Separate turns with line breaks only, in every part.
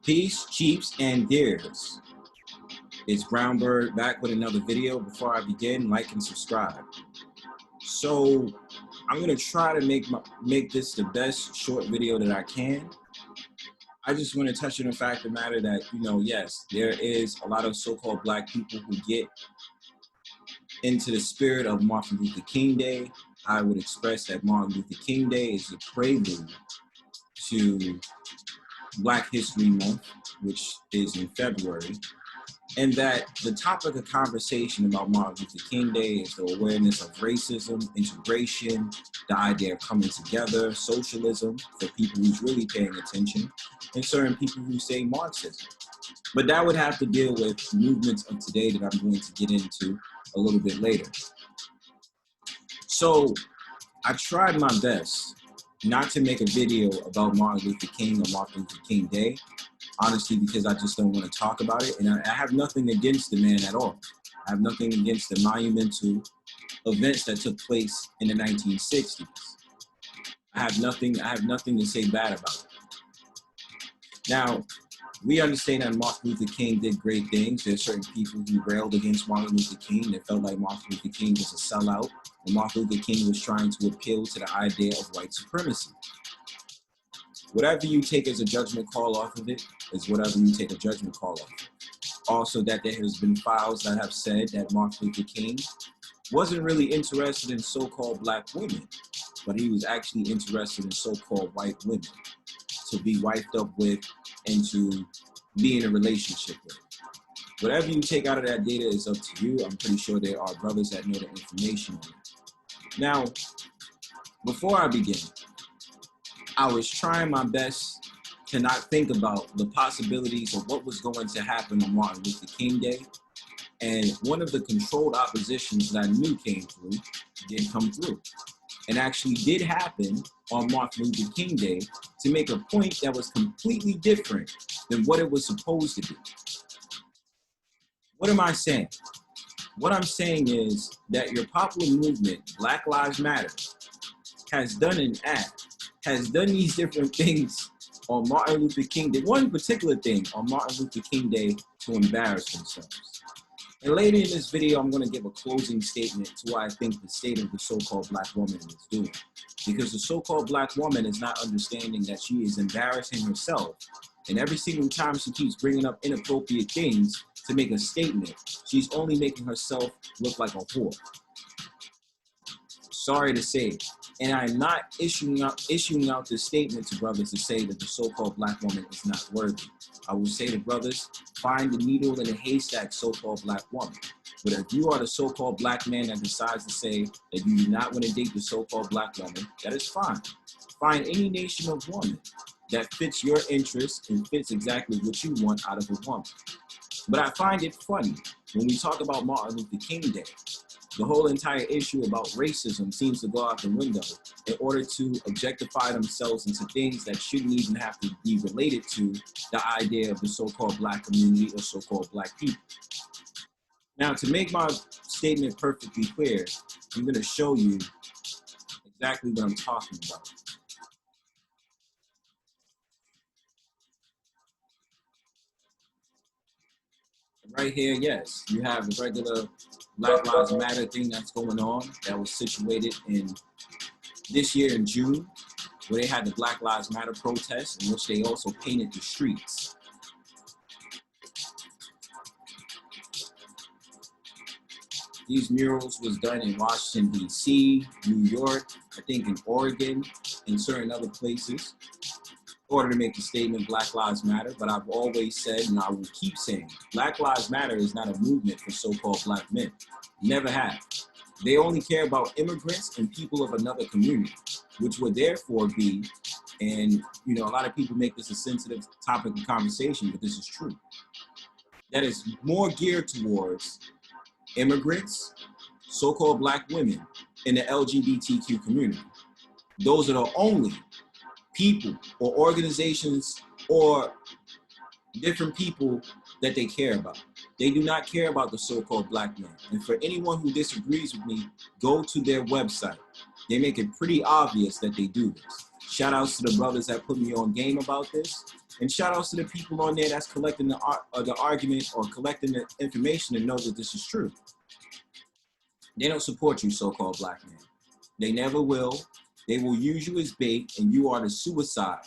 Peace, Chiefs, and Deers. It's Brownbird back with another video. Before I begin, like and subscribe. So I'm gonna try to make this the best short video that I can. I just want to touch on the fact of the matter that, yes, there is a lot of so-called Black people who get into the spirit of Martin Luther King Day. I would express that Martin Luther King Day is a prelude to Black History Month, which is in February, and that the topic of conversation about Martin Luther King Day is the awareness of racism, integration, the idea of coming together, socialism for people who's really paying attention, and certain people who say Marxism. But that would have to deal with movements of today that I'm going to get into a little bit later. So I tried my best not to make a video about Martin Luther King or Martin Luther King Day, honestly, because I just don't want to talk about it. And I have nothing against the man at all. I have nothing against the monumental events that took place in the 1960s. I have nothing to say bad about it. Now, we understand that Martin Luther King did great things. There's certain people who railed against Martin Luther King that felt like Martin Luther King was a sellout, and Martin Luther King was trying to appeal to the idea of white supremacy. Whatever you take as a judgment call off of it is whatever you take a judgment call off of. Also, that there has been files that have said that Martin Luther King wasn't really interested in so-called Black women, but he was actually interested in so-called white women to be wifed up with and to be in a relationship with. Whatever you take out of that data is up to you. I'm pretty sure there are brothers that know the information on it. Now, before I begin, I was trying my best to not think about the possibilities of what was going to happen on Martin Luther King Day. And one of the controlled oppositions that I knew came through did come through. And actually did happen on Martin Luther King Day to make a point that was completely different than what it was supposed to be. What am I saying? What I'm saying is that your popular movement, Black Lives Matter, has done an act, has done these different things on Martin Luther King Day, one particular thing on Martin Luther King Day to embarrass themselves. And later in this video, I'm going to give a closing statement to what I think the state of the so-called Black woman is doing. Because the so-called Black woman is not understanding that she is embarrassing herself. And every single time she keeps bringing up inappropriate things to make a statement, she's only making herself look like a whore. Sorry to say. And I'm not issuing out this statement to brothers to say that the so-called Black woman is not worthy. I will say to brothers, find the needle in a haystack, so-called Black woman. But if you are the so-called Black man that decides to say that you do not want to date the so-called Black woman, that is fine. Find any nation of woman that fits your interests and fits exactly what you want out of a woman. But I find it funny when we talk about Martin Luther King Day. The whole entire issue about racism seems to go out the window in order to objectify themselves into things that shouldn't even have to be related to the idea of the so-called Black community or so-called Black people. Now, to make my statement perfectly clear, I'm going to show you exactly what I'm talking about. Right here, yes, you have a regular Black Lives Matter thing that's going on that was situated in this year in June, where they had the Black Lives Matter protests in which they also painted the streets. These murals was done in Washington, D.C., New York, I think in Oregon, and certain other places, in order to make the statement Black Lives Matter. But I've always said, and I will keep saying, Black Lives Matter is not a movement for so-called Black men. Never have. They only care about immigrants and people of another community, which would therefore be, and a lot of people make this a sensitive topic of conversation, but this is true, that is more geared towards immigrants, so-called Black women, and the LGBTQ community. Those are the only people or organizations or different people that they care about. They do not care about the so-called Black man. And for anyone who disagrees with me, go to their website. They make it pretty obvious that they do this. Shout outs to the brothers that put me on game about this. And shout outs to the people on there that's collecting the argument or collecting the information to know that this is true. They don't support you, so-called black men. They never will. They will use you as bait, and you are the suicide.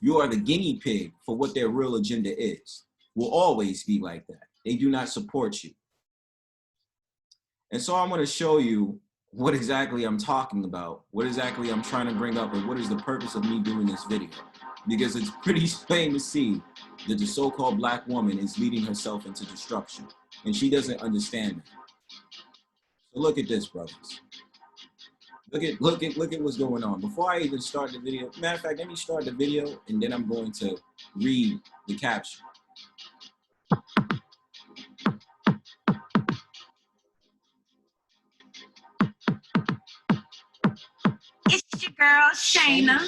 You are the guinea pig for what their real agenda is. Will always be like that. They do not support you. And so I'm going to show you what exactly I'm talking about, what exactly I'm trying to bring up, and what is the purpose of me doing this video. Because it's pretty plain to see that the so-called black woman is leading herself into destruction, and she doesn't understand that. So look at this, brothers. Look at what's going on. Before I even start the video, matter of fact, let me start the video, and then I'm going to read the caption.
It's your girl, Shayna.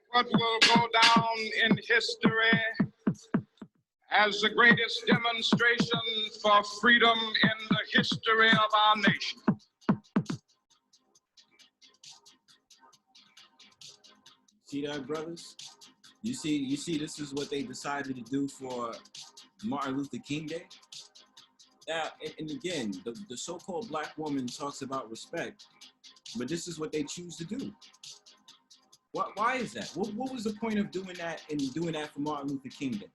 What will go down in history as the greatest demonstration for freedom in the history of our nation.
See that, brothers? You see this is what they decided to do for Martin Luther King Day? Now, and again, the so-called black woman talks about respect, but this is what they choose to do. Why is that? What was the point of doing that and doing that for Martin Luther King Day?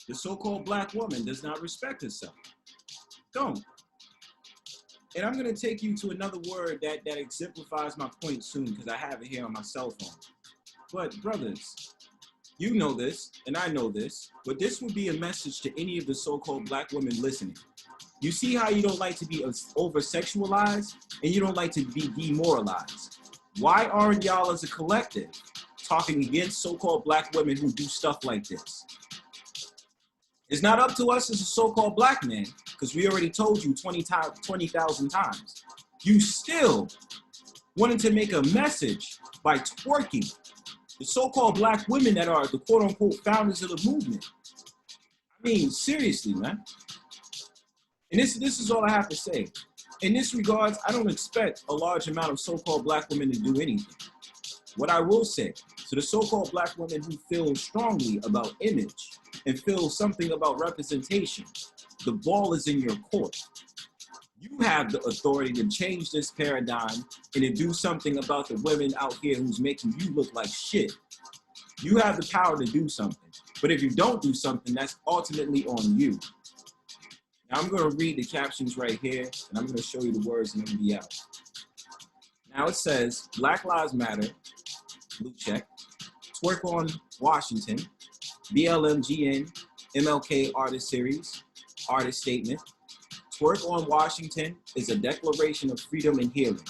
The so-called black woman does not respect herself. Don't. And I'm going to take you to another word that exemplifies my point soon, because I have it here on my cell phone. But brothers, you know this, and I know this, but this would be a message to any of the so-called black women listening. You see how you don't like to be over-sexualized, and you don't like to be demoralized. Why aren't y'all as a collective talking against so-called black women who do stuff like this? It's not up to us as a so-called black man, because we already told you 20,000 times. You still wanted to make a message by twerking. The so-called black women that are the quote-unquote founders of the movement. I mean, seriously, man. And this is all I have to say. In this regards, I don't expect a large amount of so-called black women to do anything. What I will say to the so-called black women who feel strongly about image and feel something about representation, the ball is in your court. You have the authority to change this paradigm and to do something about the women out here who's making you look like shit. You have the power to do something. But if you don't do something, that's ultimately on you. Now I'm going to read the captions right here, and I'm going to show you the words and then be out. Now it says, Black Lives Matter, blue check, twerk on Washington, BLM GN, MLK artist series, artist statement. Twerk on Washington is a declaration of freedom and healing,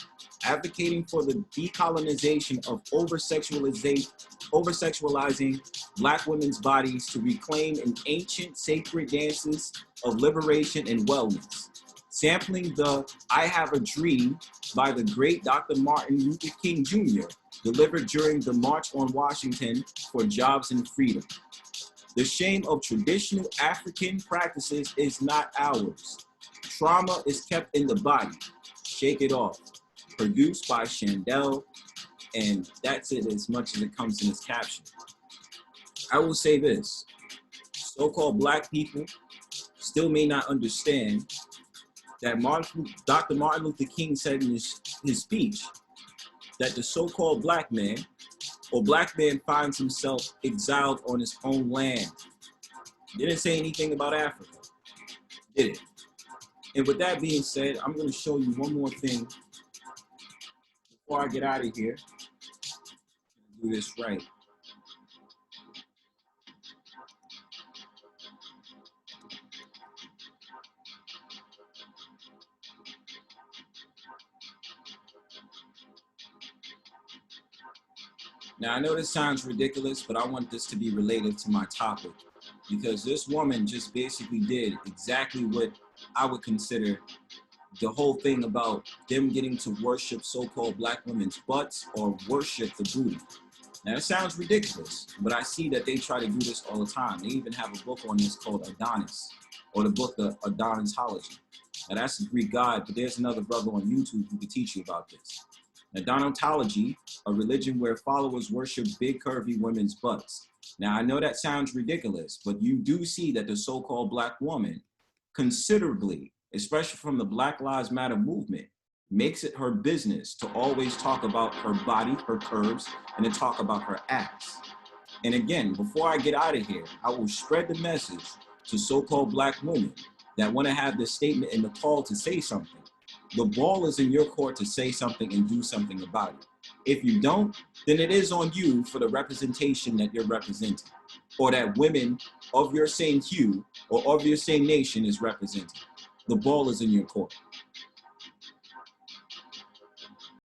advocating for the decolonization of over-sexualizing black women's bodies to reclaim an ancient sacred dances of liberation and wellness. Sampling the I Have a Dream by the great Dr. Martin Luther King Jr., delivered during the March on Washington for Jobs and Freedom. The shame of traditional African practices is not ours. Trauma is kept in the body. Shake it off. Produced by Chandel, and that's it as much as it comes in this caption. I will say this, so-called black people still may not understand that Dr. Martin Luther King said in his speech that the so-called black man or black man finds himself exiled on his own land. Didn't say anything about Africa, did it? And with that being said, I'm going to show you one more thing before I get out of here. Do this right. Now, I know this sounds ridiculous, but I want this to be related to my topic, because this woman just basically did exactly what I would consider the whole thing about them getting to worship so-called black women's butts or worship the booty. Now, it sounds ridiculous, but I see that they try to do this all the time. They even have a book on this called Adonis, or the book of Adonisology. Now, that's the Greek god, but there's another brother on YouTube who can teach you about this. Adonisology, a religion where followers worship big, curvy women's butts. Now, I know that sounds ridiculous, but you do see that the so-called black woman considerably, especially from the Black Lives Matter movement, makes it her business to always talk about her body, her curves, and to talk about her ass. And again, before I get out of here, I will spread the message to so-called black women that want to have this statement and the call to say something. The ball is in your court to say something and do something about it. If you don't, then it is on you for the representation that you're representing, or that women of your same hue or of your same nation is representing. The ball is in your court.